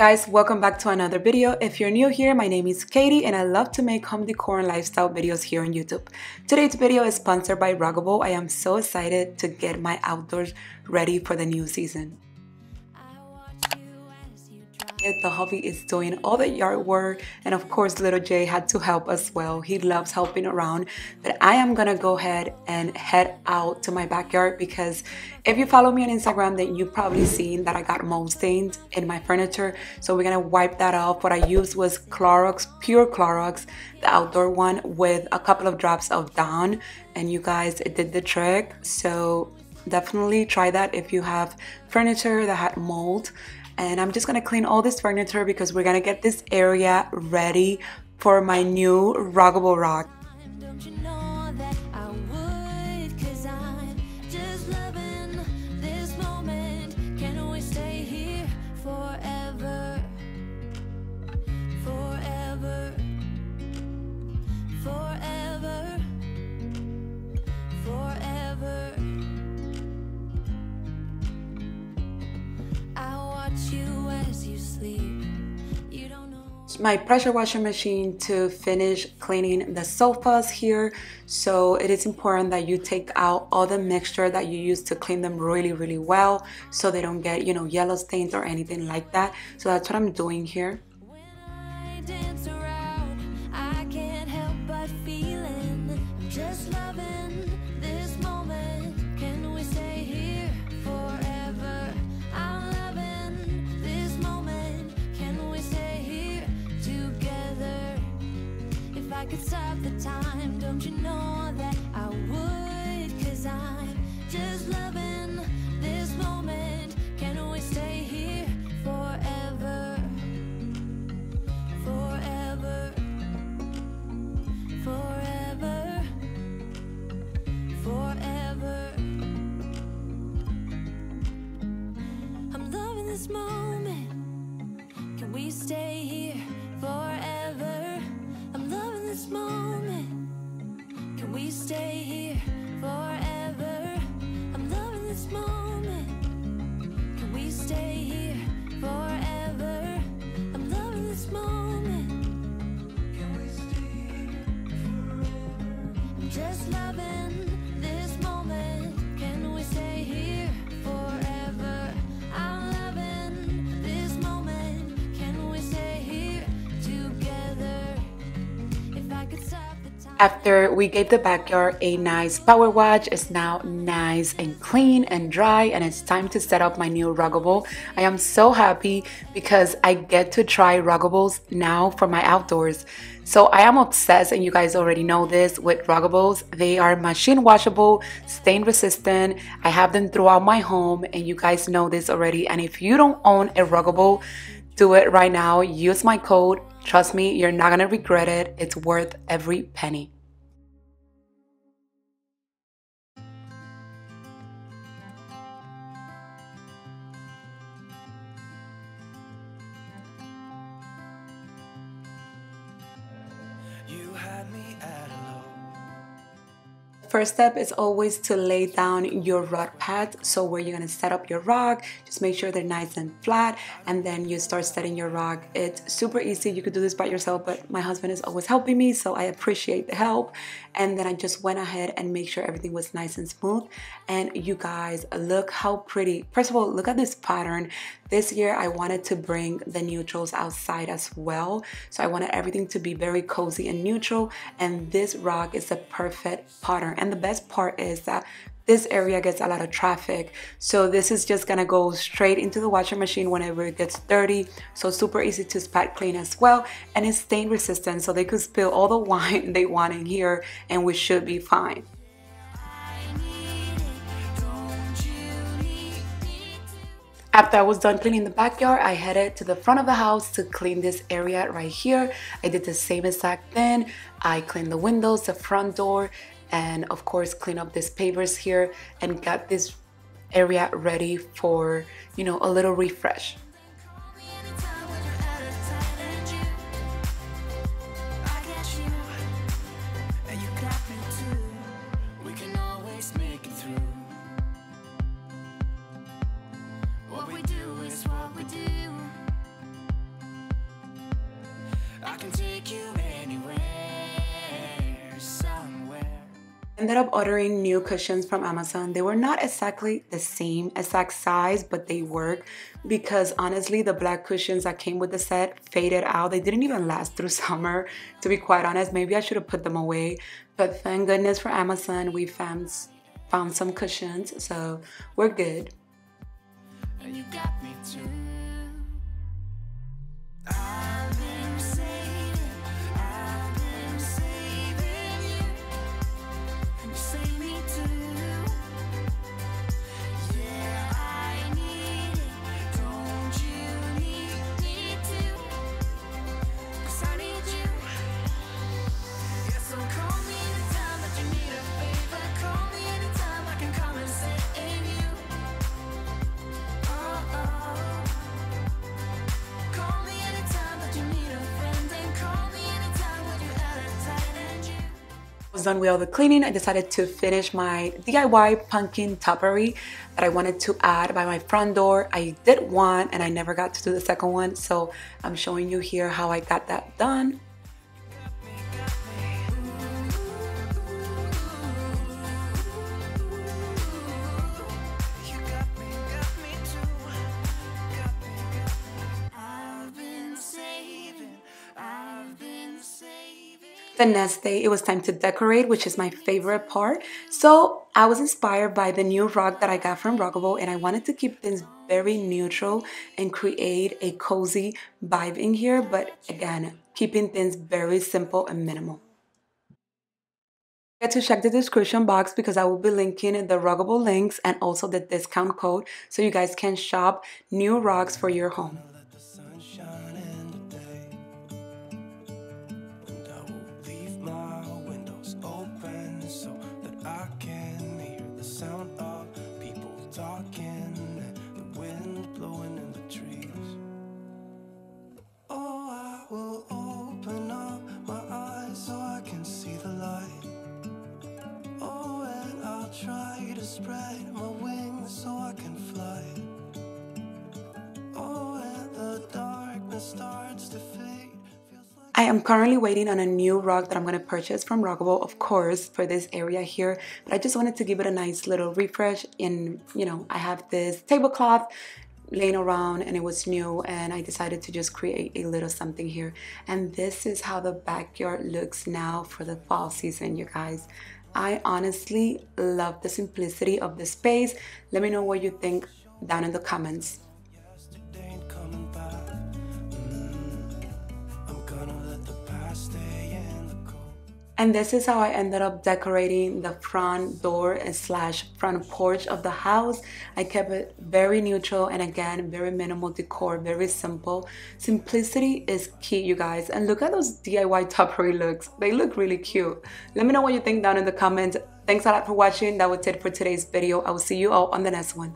Guys, welcome back to another video. If you're new here, my name is Katie and I love to make home decor and lifestyle videos here on YouTube. Today's video is sponsored by Ruggable. I am so excited to get my outdoors ready for the new season. The hubby is doing all the yard work, and of course little Jay had to help as well. He loves helping around, but I am gonna go ahead and head out to my backyard because if you follow me on Instagram, then you've probably seen that I got mold stains in my furniture, so we're gonna wipe that off. What I used was Clorox, pure Clorox, the outdoor one, with a couple of drops of Dawn, and you guys, it did the trick. So definitely try that if you have furniture that had mold. And I'm just gonna clean all this furniture because we're gonna get this area ready for my new Ruggable rug. My pressure washer machine to finish cleaning the sofas here. So it is important that you take out all the mixture that you use to clean them really well, so they don't get, you know, yellow stains or anything like that. So that's what I'm doing here. I could stop the time, don't you know that I would? 'Cause I'm just loving this moment. Can we stay here forever? Forever. Forever. Forever. I'm loving this moment. Can we stay here forever? I'm loving this moment. Can we stay here forever? I'm loving this moment. Can we stay here forever? I'm loving this moment. Can we stay here forever? I'm just loving this moment. Can we stay here forever? I'm loving this moment. Can we stay here together? After we gave the backyard a nice power wash, it's now nice and clean and dry, and it's time to set up my new Ruggable. I am so happy because I get to try Ruggables now for my outdoors. So I am obsessed, and you guys already know this, with Ruggables. They are machine washable, stain resistant. I have them throughout my home, and you guys know this already. And if you don't own a Ruggable, do it right now. Use my code. Trust me, you're not gonna regret it. It's worth every penny. You had me at a low. First step is always to lay down your rug pads. So where you're gonna set up your rug, just make sure they're nice and flat, and then you start setting your rug. It's super easy. You could do this by yourself, but my husband is always helping me, so I appreciate the help. And then I just went ahead and make sure everything was nice and smooth. And you guys, look how pretty. First of all, look at this pattern. This year I wanted to bring the neutrals outside as well, so I wanted everything to be very cozy and neutral, and this rug is a perfect pattern. And the best part is that this area gets a lot of traffic, so this is just gonna go straight into the washing machine whenever it gets dirty. So super easy to spot clean as well, and it's stain resistant, so they could spill all the wine they want in here and we should be fine. After I was done cleaning the backyard, I headed to the front of the house to clean this area right here. I did the same exact thing. I cleaned the windows, the front door, and of course clean up these pavers here and got this area ready for, you know, a little refresh. Ended up ordering new cushions from Amazon. They were not exactly the same exact size, but they work because honestly the black cushions that came with the set faded out. They didn't even last through summer, to be quite honest. Maybe I should have put them away, but thank goodness for Amazon we found some cushions, so we're good. And you got me too. I've been saving you, and you save me too. Yeah, I need it. Don't you need me too? 'Cause I need you. Yeah, so call me anytime that you need a favor. Call me anytime I can come and save you. Call me anytime that you need a friend, and call me anytime when you're at a tight end. I was done with all the cleaning. I decided to finish my DIY pumpkin topiary that I wanted to add by my front door. I did one and I never got to do the second one, so I'm showing you here how I got that done. The next day, it was time to decorate, which is my favorite part. So I was inspired by the new rug that I got from Ruggable, and I wanted to keep things very neutral and create a cozy vibe in here, but again, keeping things very simple and minimal. Get to check the description box because I will be linking the Ruggable links and also the discount code so you guys can shop new rugs for your home. Spread my wings so I can fly. Oh, and the darkness starts to fade. I am currently waiting on a new rug that I'm going to purchase from Ruggable, of course, for this area here. But I just wanted to give it a nice little refresh. And, you know, I have this tablecloth laying around and it was new, and I decided to just create a little something here. And this is how the backyard looks now for the fall season, you guys. I honestly love the simplicity of the space. Let me know what you think down in the comments. And this is how I ended up decorating the front door / front porch of the house. I kept it very neutral and again, very minimal decor, very simple. Simplicity is key, you guys. And look at those DIY topiary looks. They look really cute. Let me know what you think down in the comments. Thanks a lot for watching. That was it for today's video. I will see you all on the next one.